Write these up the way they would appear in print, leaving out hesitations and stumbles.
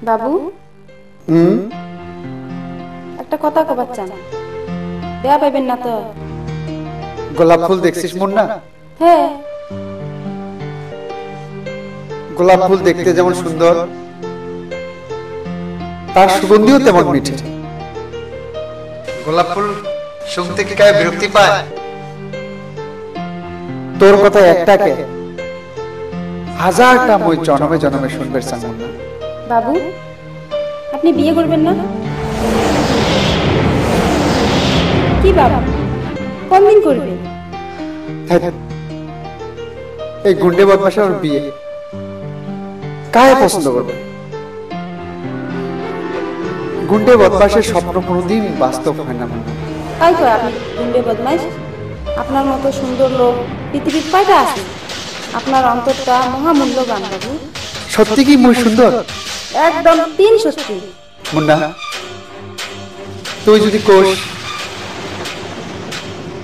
বাবু একটা কথা কবার চান, দেয়া পাইবেন না তো? গোলাপ ফুল দেখছিস মুন্না? হ্যাঁ। গোলাপ ফুল দেখতে যেমন সুন্দর, তার সুগন্ধিও তেমন মিঠে। গোলাপ ফুল শুনতে কি কায় বিরক্তি পায়? তোর কথা একটাকে হাজারটা মই জনমে জনমে শুনবে চান মুন্না। বাবু আপনি বিয়ে করবেন না? কি বাবা, কোন দিন করবেন? এই গুন্ডে বদমাশের ওর বিয়ে কায় পছন্দ করবে? গুন্ডে বদমাশের স্বপ্ন কোনোদিন বাস্তব হয় না মুন্না। তাই তো, আপনি গুন্ডে বদমাইশ। আপনার মতো সুন্দর লোক পৃথিবীর কয়টা আছে? আপনার অন্তরটা মহামূল্যবান বাবু। সত্যি কি মুই সুন্দর? একদম 3 সত্যি। মুন্না তুই যদি কোষ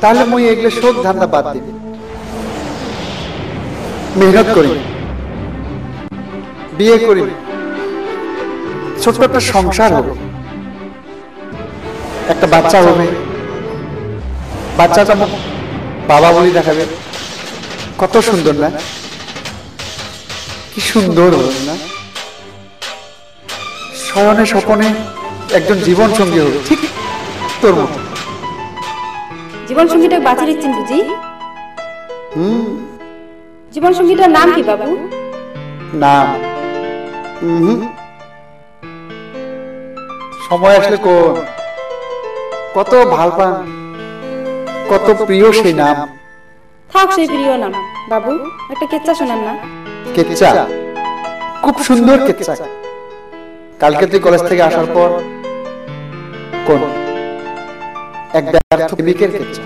তাহলে মুই এগুলো শোক ধান্দা বাদ দিবি, মেহনত করি, বিয়ে করি, ছোট্ট একটা সংসার হবে, একটা বাচ্চা হবে, বাচ্চাটা বাবা বলি দেখাবে। কত সুন্দর না? কি সুন্দর হবে না? শয়নে স্বপনে একজন জীবন সঙ্গী হবে, ঠিক তোর মতো। জীবন সঙ্গীটা বাঁচিয়ে দিচ্ছেন বুঝি? জীবন সঙ্গীটার নাম কি বাবু? নাম সময় আসলে কত ভাল পান, কত প্রিয় সেই নাম। থাক সেই প্রিয় নাম বাবু, একটা কেচ্চা শোনান না। কেচ্চা? খুব সুন্দর কেচ্চা। কালকে তুই কলেজ থেকে আসার পর কোন এক ব্যর্থ প্রেমিকের কেচ্চা।